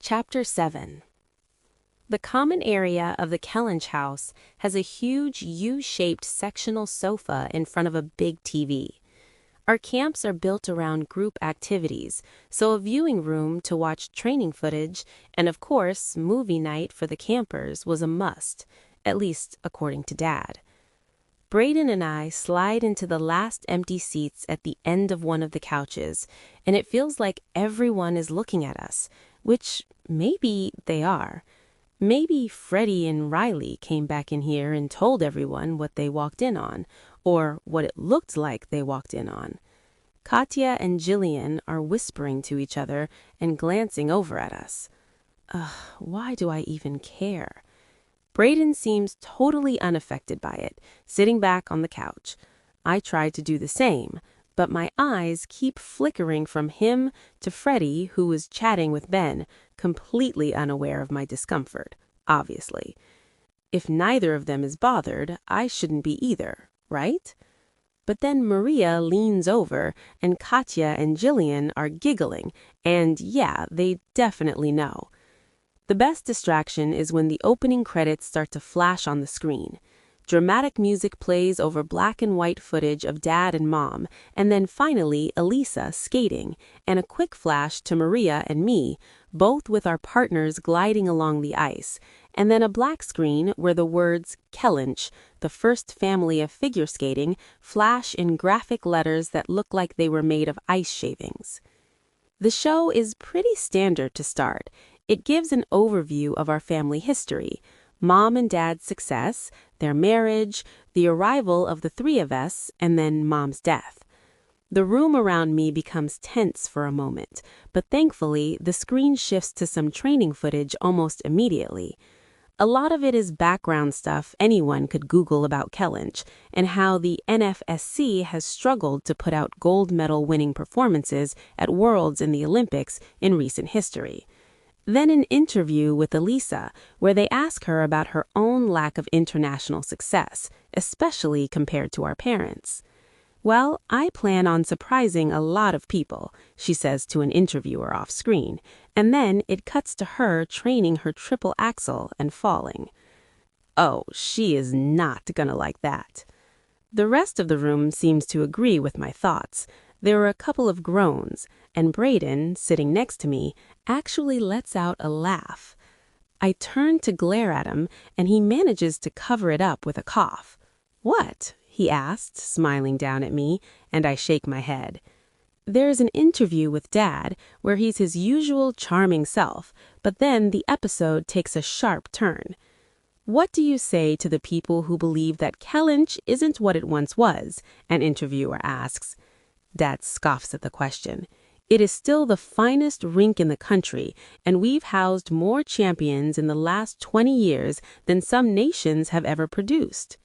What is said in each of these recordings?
Chapter 7. The common area of the Kellinch house has a huge U-shaped sectional sofa in front of a big TV. Our camps are built around group activities, so a viewing room to watch training footage and, of course, movie night for the campers was a must, at least according to Dad. Braden and I slide into the last empty seats at the end of one of the couches, and it feels like everyone is looking at us, which maybe they are. Maybe Freddie and Riley came back in here and told everyone what they walked in on, or what it looked like they walked in on. Katya and Jillian are whispering to each other and glancing over at us. Why do I even care? Braden seems totally unaffected by it, sitting back on the couch. I try to do the same, but my eyes keep flickering from him to Freddie, who was chatting with Ben, completely unaware of my discomfort, obviously. If neither of them is bothered, I shouldn't be either, right? But then Maria leans over, and Katya and Jillian are giggling, and yeah, they definitely know. The best distraction is when the opening credits start to flash on the screen. Dramatic music plays over black and white footage of Dad and Mom, and then finally Elisa skating, and a quick flash to Maria and me, both with our partners gliding along the ice, and then a black screen where the words Kellinch, the first family of figure skating, flash in graphic letters that look like they were made of ice shavings. The show is pretty standard to start. It gives an overview of our family history, Mom and Dad's success, their marriage, the arrival of the three of us, and then Mom's death. The room around me becomes tense for a moment, but thankfully the screen shifts to some training footage almost immediately. A lot of it is background stuff anyone could Google about Kellinch and how the NFSC has struggled to put out gold medal winning performances at Worlds and the Olympics in recent history. Then an interview with Elisa, where they ask her about her own lack of international success, especially compared to our parents. Well, I plan on surprising a lot of people, she says to an interviewer off screen, and then it cuts to her training her triple axel and falling. Oh, she is not gonna like that. The rest of the room seems to agree with my thoughts. There are a couple of groans, and Braden, sitting next to me, actually lets out a laugh. I turn to glare at him, and he manages to cover it up with a cough. "What?" he asked, smiling down at me, and I shake my head. There's an interview with Dad where he's his usual charming self, but then the episode takes a sharp turn. "What do you say to the people who believe that Kellinch isn't what it once was?" an interviewer asks. Dad scoffs at the question. "It is still the finest rink in the country, and we've housed more champions in the last 20 years than some nations have ever produced."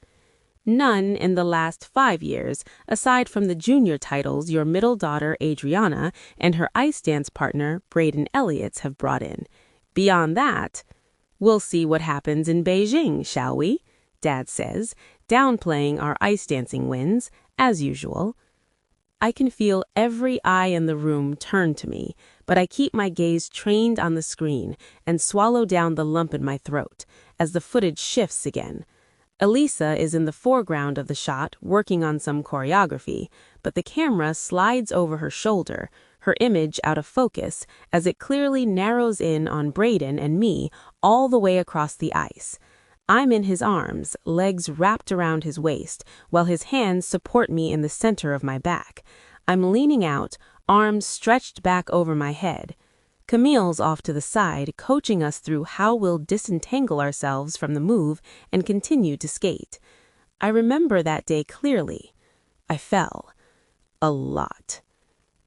"None in the last 5 years, aside from the junior titles your middle daughter Adriana and her ice dance partner Braden Elliott's have brought in. Beyond that, we'll see what happens in Beijing, shall we?" Dad says, downplaying our ice dancing wins, as usual. I can feel every eye in the room turn to me, but I keep my gaze trained on the screen and swallow down the lump in my throat as the footage shifts again. Elisa is in the foreground of the shot working on some choreography, but the camera slides over her shoulder, her image out of focus as it clearly narrows in on Braden and me all the way across the ice. I'm in his arms, legs wrapped around his waist, while his hands support me in the center of my back. I'm leaning out, arms stretched back over my head. Camille's off to the side, coaching us through how we'll disentangle ourselves from the move and continue to skate. I remember that day clearly. I fell. A lot.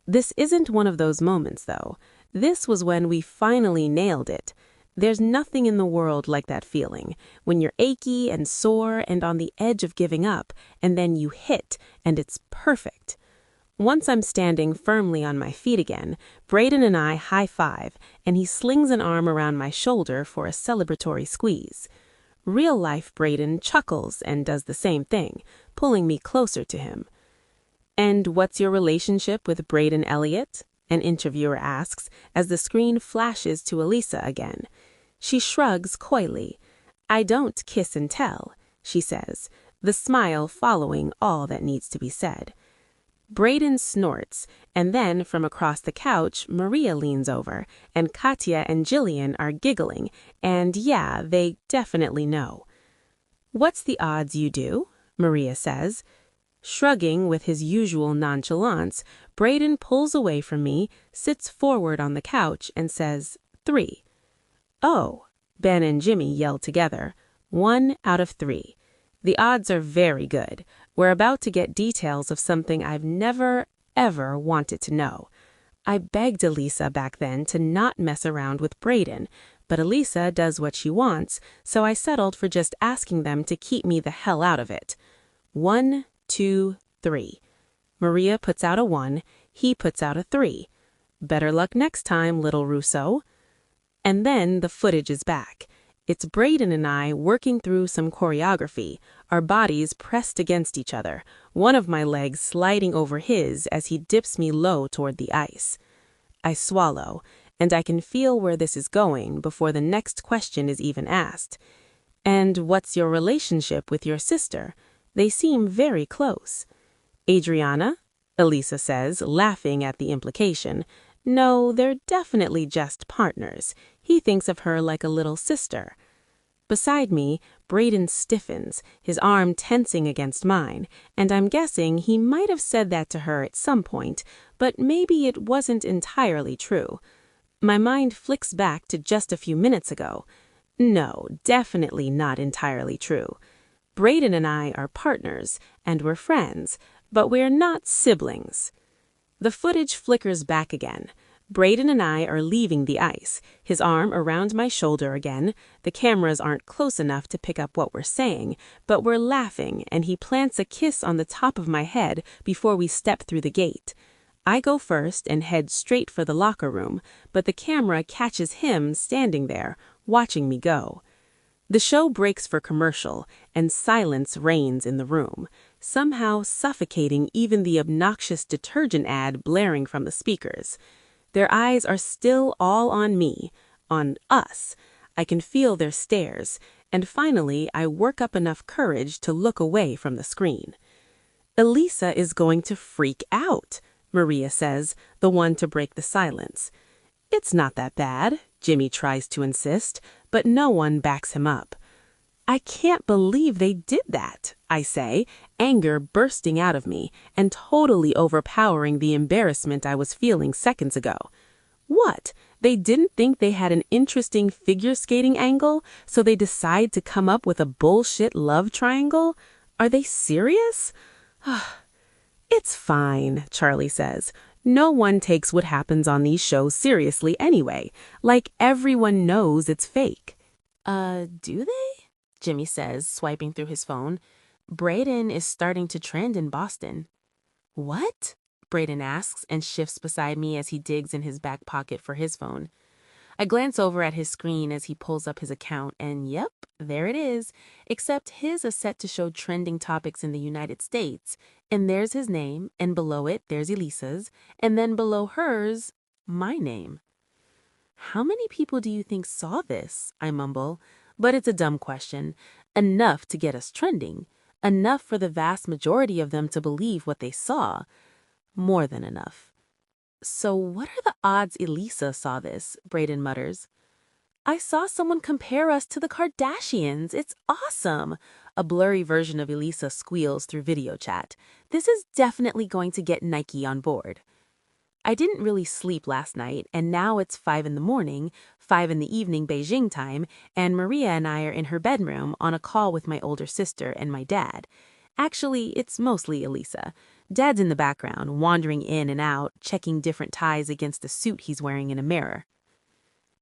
This isn't one of those moments, though. This was when we finally nailed it. There's nothing in the world like that feeling, when you're achy and sore and on the edge of giving up, and then you hit, and it's perfect. Once I'm standing firmly on my feet again, Braden and I high-five, and he slings an arm around my shoulder for a celebratory squeeze. Real-life Braden chuckles and does the same thing, pulling me closer to him. "And what's your relationship with Braden Elliott?" an interviewer asks as the screen flashes to Elisa again. She shrugs coyly. I don't kiss and tell, she says, the smile following all that needs to be said. Brayden snorts, and then from across the couch, Maria leans over, and Katya and Jillian are giggling, and yeah, they definitely know. What's the odds you do? Maria says. Shrugging with his usual nonchalance, Brayden pulls away from me, sits forward on the couch, and says, 3. Oh, Ben and Jimmy yell together. 1 out of 3. The odds are very good. We're about to get details of something I've never, ever wanted to know. I begged Elisa back then to not mess around with Brayden, but Elisa does what she wants, so I settled for just asking them to keep me the hell out of it. 1, 2, 3. Maria puts out a 1, he puts out a 3. Better luck next time, little Russo. And then the footage is back. It's Brayden and I working through some choreography, our bodies pressed against each other, one of my legs sliding over his as he dips me low toward the ice. I swallow, and I can feel where this is going before the next question is even asked. And what's your relationship with your sister? They seem very close. Adriana? Elisa says, laughing at the implication. No, they're definitely just partners. He thinks of her like a little sister. Beside me, Brayden stiffens, his arm tensing against mine, and I'm guessing he might have said that to her at some point, but maybe it wasn't entirely true. My mind flicks back to just a few minutes ago. No, definitely not entirely true. Brayden and I are partners, and we're friends, but we're not siblings. The footage flickers back again. Brayden and I are leaving the ice, his arm around my shoulder again. The cameras aren't close enough to pick up what we're saying, but we're laughing, and he plants a kiss on the top of my head before we step through the gate. I go first and head straight for the locker room, but the camera catches him standing there, watching me go. The show breaks for commercial, and silence reigns in the room, somehow suffocating even the obnoxious detergent ad blaring from the speakers. Their eyes are still all on me, on us. I can feel their stares, and finally I work up enough courage to look away from the screen. Elisa is going to freak out, Maria says, the one to break the silence. It's not that bad, Jimmy tries to insist, but no one backs him up. I can't believe they did that, I say, anger bursting out of me and totally overpowering the embarrassment I was feeling seconds ago. What? They didn't think they had an interesting figure skating angle, so they decide to come up with a bullshit love triangle? Are they serious? It's fine, Charlie says. No one takes what happens on these shows seriously anyway, like everyone knows it's fake. Do they? Jimmy says, swiping through his phone. Brayden is starting to trend in Boston. What? Brayden asks and shifts beside me as he digs in his back pocket for his phone. I glance over at his screen as he pulls up his account, and yep, there it is, except his is set to show trending topics in the United States, and there's his name, and below it there's Elisa's, and then below hers, my name. How many people do you think saw this? I mumble. But it's a dumb question. Enough to get us trending. Enough for the vast majority of them to believe what they saw. More than enough. So what are the odds Elisa saw this? Brayden mutters. I saw someone compare us to the Kardashians. It's awesome. A blurry version of Elisa squeals through video chat. This is definitely going to get Nike on board. I didn't really sleep last night, and now it's 5 in the morning, 5 in the evening Beijing time, and Maria and I are in her bedroom on a call with my older sister and my dad. Actually, it's mostly Elisa. Dad's in the background, wandering in and out, checking different ties against the suit he's wearing in a mirror.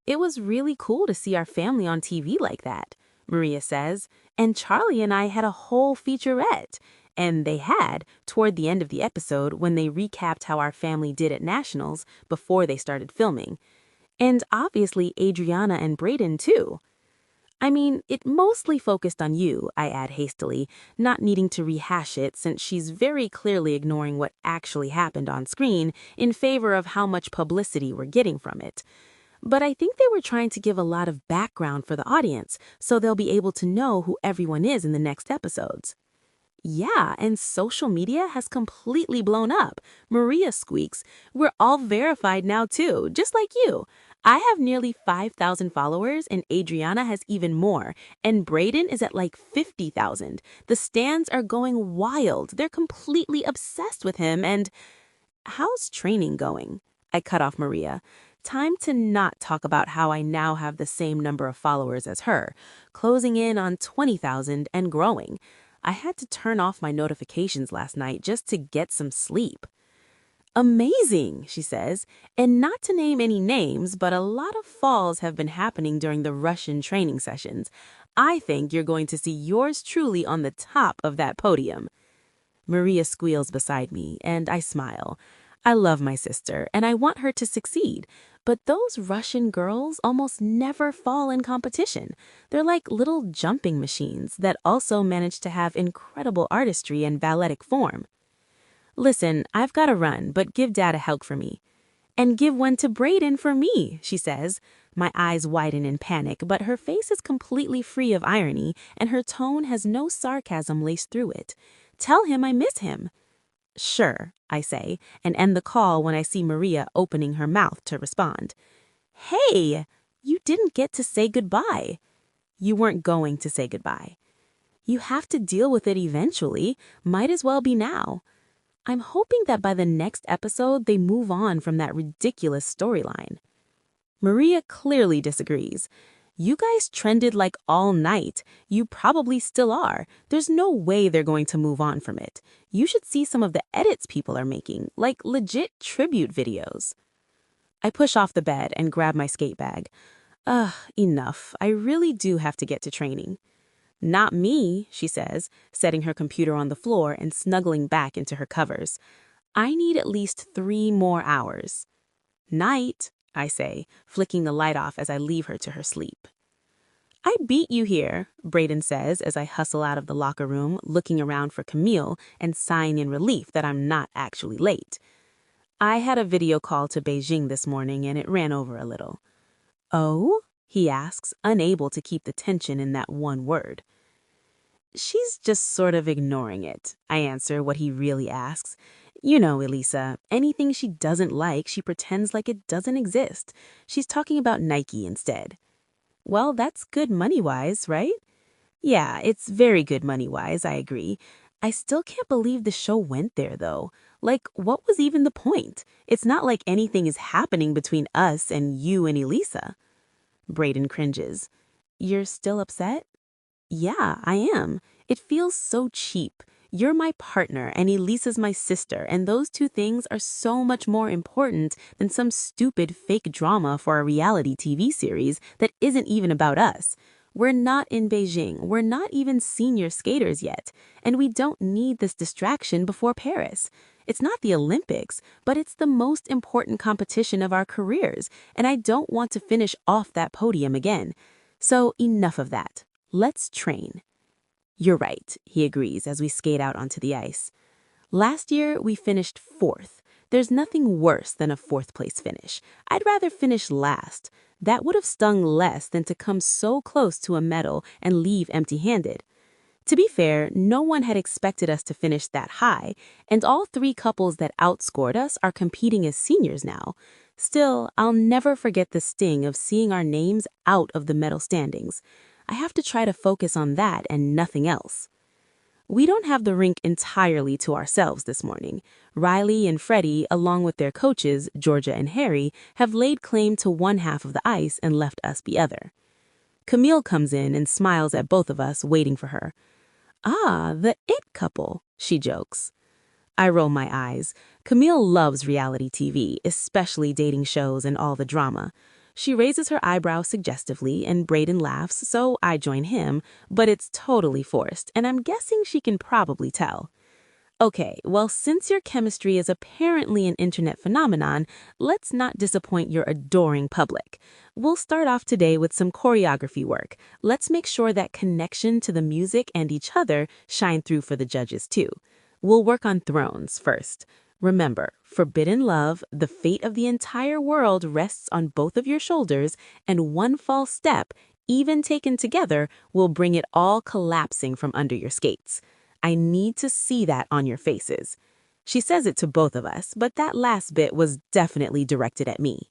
It was really cool to see our family on TV like that, Maria says, and Charlie and I had a whole featurette. And they had, toward the end of the episode when they recapped how our family did at Nationals before they started filming. And obviously Adriana and Brayden too. I mean, it mostly focused on you, I add hastily, not needing to rehash it since she's very clearly ignoring what actually happened on screen in favor of how much publicity we're getting from it. But I think they were trying to give a lot of background for the audience so they'll be able to know who everyone is in the next episodes. Yeah, and social media has completely blown up. Maria squeaks, "We're all verified now too, just like you. I have nearly 5,000 followers and Adriana has even more, and Brayden is at like 50,000. The stands are going wild. They're completely obsessed with him and how's training going?" I cut off Maria. Time to not talk about how I now have the same number of followers as her, closing in on 20,000 and growing. I had to turn off my notifications last night just to get some sleep. "Amazing," she says, "and not to name any names, but a lot of falls have been happening during the Russian training sessions. I think you're going to see yours truly on the top of that podium." Maria squeals beside me, and I smile. I love my sister, and I want her to succeed, but those Russian girls almost never fall in competition. They're like little jumping machines that also manage to have incredible artistry and balletic form. "Listen, I've got to run, but give Dad a hug for me." "And give one to Brayden for me," she says. My eyes widen in panic, but her face is completely free of irony, and her tone has no sarcasm laced through it. "Tell him I miss him." "Sure," I say, and end the call when I see Maria opening her mouth to respond. "Hey, you didn't get to say goodbye." "You weren't going to say goodbye." "You have to deal with it eventually. Might as well be now." I'm hoping that by the next episode they move on from that ridiculous storyline. Maria clearly disagrees. "You guys trended like all night. You probably still are. There's no way they're going to move on from it. You should see some of the edits people are making, like legit tribute videos." I push off the bed and grab my skate bag. Enough. I really do have to get to training. "Not me," she says, setting her computer on the floor and snuggling back into her covers. "I need at least 3 more hours." "Night," I say, flicking the light off as I leave her to her sleep. "I beat you here," Brayden says as I hustle out of the locker room, looking around for Camille and sighing in relief that I'm not actually late. "I had a video call to Beijing this morning and it ran over a little." "Oh?" he asks, unable to keep the tension in that one word. "She's just sort of ignoring it," I answer what he really asks. "You know, Elisa, anything she doesn't like, she pretends like it doesn't exist. She's talking about Nike instead." "Well, that's good money-wise, right?" "Yeah, it's very good money-wise, I agree. I still can't believe the show went there, though. Like, what was even the point? It's not like anything is happening between us and you and Elisa." Brayden cringes. "You're still upset?" "Yeah, I am. It feels so cheap. You're my partner and Elisa's my sister, and those two things are so much more important than some stupid fake drama for a reality TV series that isn't even about us. We're not in Beijing. We're not even senior skaters yet, and we don't need this distraction before Paris. It's not the Olympics, but it's the most important competition of our careers, and I don't want to finish off that podium again. So enough of that. Let's train." "You're right," he agrees as we skate out onto the ice. "Last year, we finished 4th. There's nothing worse than a 4th-place finish. I'd rather finish last. That would have stung less than to come so close to a medal and leave empty-handed. To be fair, no one had expected us to finish that high, and all 3 couples that outscored us are competing as seniors now. Still, I'll never forget the sting of seeing our names out of the medal standings. I have to try to focus on that and nothing else." We don't have the rink entirely to ourselves this morning. Riley and Freddie, along with their coaches, Georgia and Harry, have laid claim to one half of the ice and left us the other. Camille comes in and smiles at both of us, waiting for her. "Ah, the it couple," she jokes. I roll my eyes. Camille loves reality TV, especially dating shows and all the drama. She raises her eyebrows suggestively and Brayden laughs, so I join him, but it's totally forced, and I'm guessing she can probably tell. Okay, well, since your chemistry is apparently an internet phenomenon, let's not disappoint your adoring public. We'll start off today with some choreography work. Let's make sure that connection to the music and each other shine through for the judges too. We'll work on thrones first. Remember, forbidden love, the fate of the entire world rests on both of your shoulders, and one false step, even taken together, will bring it all collapsing from under your skates. I need to see that on your faces. She says it to both of us, but that last bit was definitely directed at me.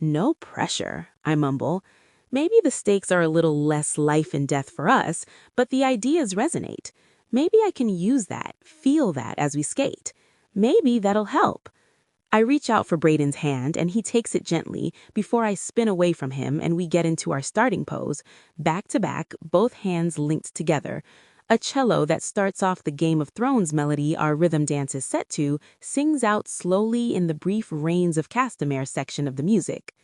No pressure, I mumble. Maybe the stakes are a little less life and death for us, but the ideas resonate. Maybe I can use that, feel that as we skate. Maybe that'll help. I reach out for Braden's hand and he takes it gently before I spin away from him and we get into our starting pose, back to back, both hands linked together. A cello that starts off the Game of Thrones melody our rhythm dance is set to sings out slowly in the brief Rains of Castamere section of the music.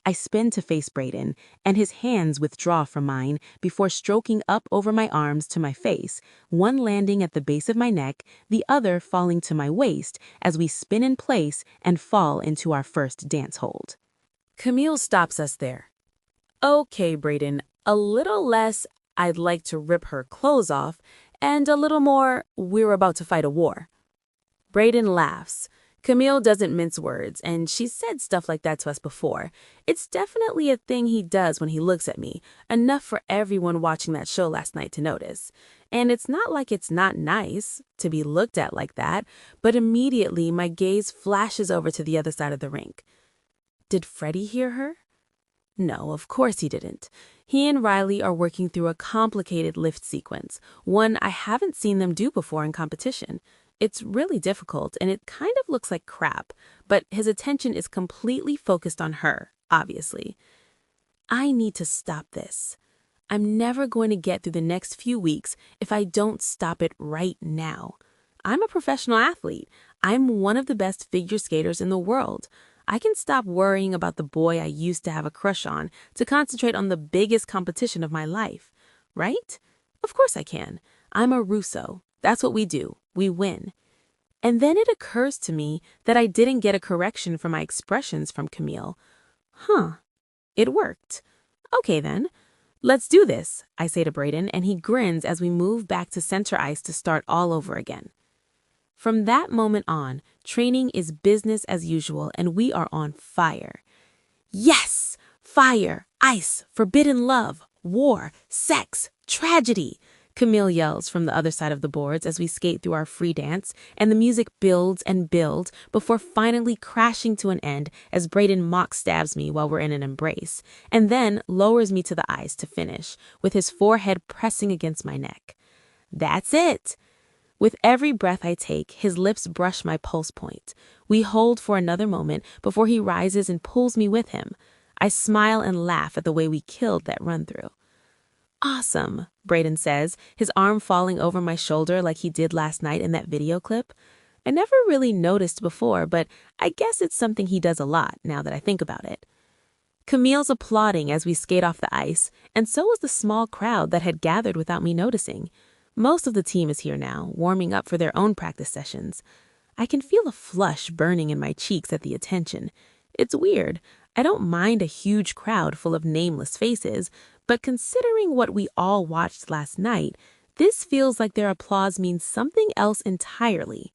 I spin to face Braden, and his hands withdraw from mine before stroking up over my arms to my face, one landing at the base of my neck, the other falling to my waist as we spin in place and fall into our first dance hold. Camille stops us there. Okay, Braden, a little less I'd like to rip her clothes off, and a little more we're about to fight a war. Braden laughs. Camille doesn't mince words, and she's said stuff like that to us before. It's definitely a thing he does when he looks at me, enough for everyone watching that show last night to notice. And it's not like it's not nice to be looked at like that, but immediately my gaze flashes over to the other side of the rink. Did Freddie hear her? No, of course he didn't. He and Riley are working through a complicated lift sequence, one I haven't seen them do before in competition. It's really difficult, and it kind of looks like crap, but his attention is completely focused on her, obviously. I need to stop this. I'm never going to get through the next few weeks if I don't stop it right now. I'm a professional athlete. I'm one of the best figure skaters in the world. I can stop worrying about the boy I used to have a crush on to concentrate on the biggest competition of my life, right? Of course I can. I'm a Russo. That's what we do. We win. And then it occurs to me that I didn't get a correction for my expressions from Camille. It worked. Okay then. Let's do this, I say to Braden, and he grins as we move back to center ice to start all over again. From that moment on, training is business as usual, and we are on fire. Yes! Fire, ice, forbidden love, war, sex, tragedy. Camille yells from the other side of the boards as we skate through our free dance, and the music builds and builds before finally crashing to an end as Braden mock stabs me while we're in an embrace, and then lowers me to the ice to finish, with his forehead pressing against my neck. That's it! With every breath I take, his lips brush my pulse point. We hold for another moment before he rises and pulls me with him. I smile and laugh at the way we killed that run-through. Awesome, Braden says, his arm falling over my shoulder like he did last night in that video clip. I never really noticed before, but I guess it's something he does a lot now that I think about it. Camille's applauding as we skate off the ice, and so is the small crowd that had gathered without me noticing. Most of the team is here now, warming up for their own practice sessions. I can feel a flush burning in my cheeks at the attention. It's weird. I don't mind a huge crowd full of nameless faces, but considering what we all watched last night, this feels like their applause means something else entirely.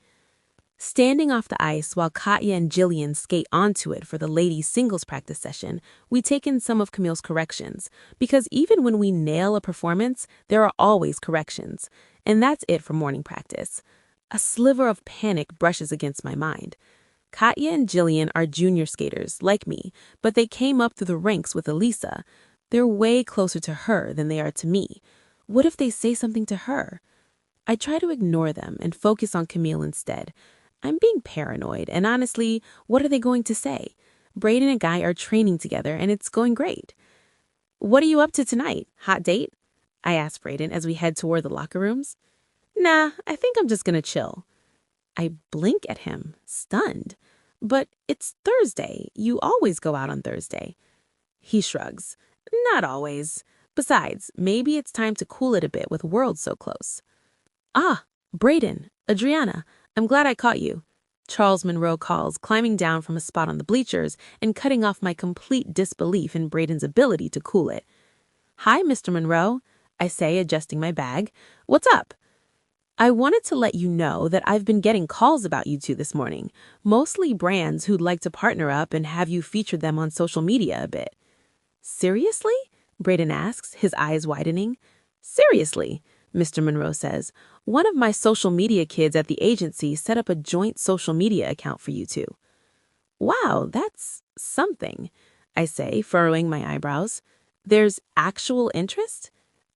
Standing off the ice while Katya and Jillian skate onto it for the ladies' singles practice session, we take in some of Camille's corrections, because even when we nail a performance, there are always corrections. And that's it for morning practice. A sliver of panic brushes against my mind. Katya and Jillian are junior skaters, like me, but they came up through the ranks with Elisa. They're way closer to her than they are to me. What if they say something to her? I try to ignore them and focus on Camille instead. I'm being paranoid, and honestly, what are they going to say? Braden and Guy are training together, and it's going great. What are you up to tonight? Hot date? I ask Braden as we head toward the locker rooms. Nah, I think I'm just gonna chill. I blink at him, stunned. But it's Thursday. You always go out on Thursday. He shrugs. Not always. Besides, maybe it's time to cool it a bit with Worlds so close. Ah, Braden, Adriana, I'm glad I caught you. Charles Monroe calls, climbing down from a spot on the bleachers and cutting off my complete disbelief in Braden's ability to cool it. Hi, Mr. Monroe, I say, adjusting my bag. What's up? I wanted to let you know that I've been getting calls about you two this morning, mostly brands who'd like to partner up and have you feature them on social media a bit. Seriously? Braden asks, his eyes widening. Seriously, Mr. Monroe says. One of my social media kids at the agency set up a joint social media account for you two. Wow, that's something, I say, furrowing my eyebrows. There's actual interest?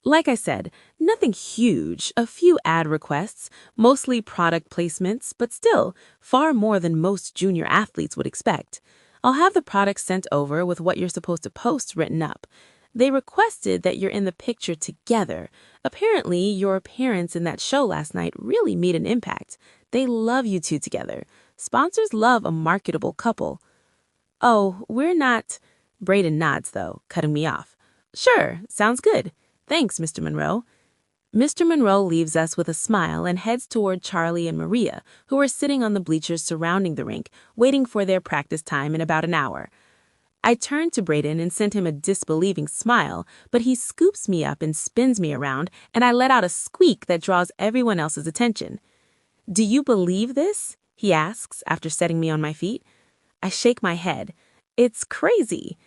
Like I said, nothing huge, a few ad requests, mostly product placements, but still, far more than most junior athletes would expect. I'll have the product sent over with what you're supposed to post written up. They requested that you're in the picture together. Apparently, your appearance in that show last night really made an impact. They love you two together. Sponsors love a marketable couple. Oh, we're not... Braden nods, though, cutting me off. Sure, sounds good. Thanks, Mr. Monroe. Mr. Monroe leaves us with a smile and heads toward Charlie and Maria, who are sitting on the bleachers surrounding the rink, waiting for their practice time in about an hour. I turn to Braden and send him a disbelieving smile, but he scoops me up and spins me around, and I let out a squeak that draws everyone else's attention. Do you believe this? He asks after setting me on my feet. I shake my head. It's crazy.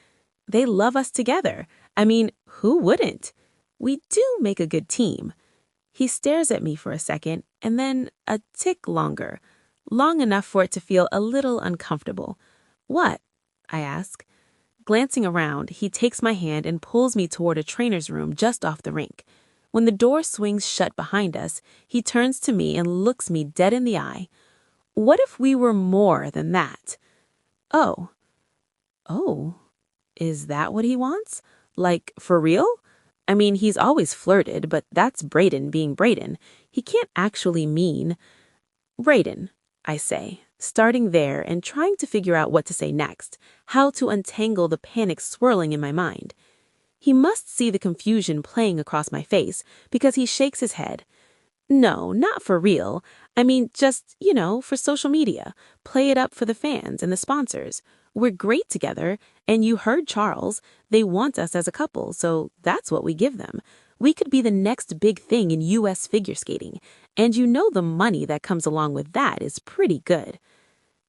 They love us together. I mean, who wouldn't? We do make a good team. He stares at me for a second, and then a tick longer, long enough for it to feel a little uncomfortable. What? I ask. Glancing around, he takes my hand and pulls me toward a trainer's room just off the rink. When the door swings shut behind us, he turns to me and looks me dead in the eye. What if we were more than that? Oh. Oh. Is that what he wants? Like, for real? I mean, he's always flirted, but that's Braden being Braden. He can't actually mean... Braden, I say, starting there and trying to figure out what to say next, how to untangle the panic swirling in my mind. He must see the confusion playing across my face because he shakes his head. No, not for real. I mean, just, for social media. Play it up for the fans and the sponsors. We're great together, and you heard Charles. They want us as a couple, so that's what we give them. We could be the next big thing in U.S. figure skating, and the money that comes along with that is pretty good.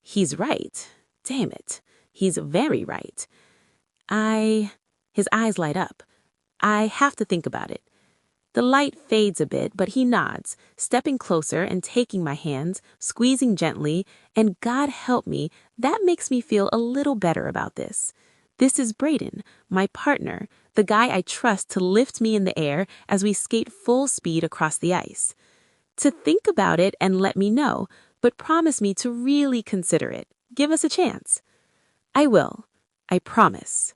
He's right. Damn it. He's very right. His eyes light up. I have to think about it. The light fades a bit, but he nods, stepping closer and taking my hands, squeezing gently, and God help me, that makes me feel a little better about this. This is Braden, my partner, the guy I trust to lift me in the air as we skate full speed across the ice. To think about it and let me know, but promise me to really consider it. Give us a chance. I will. I promise.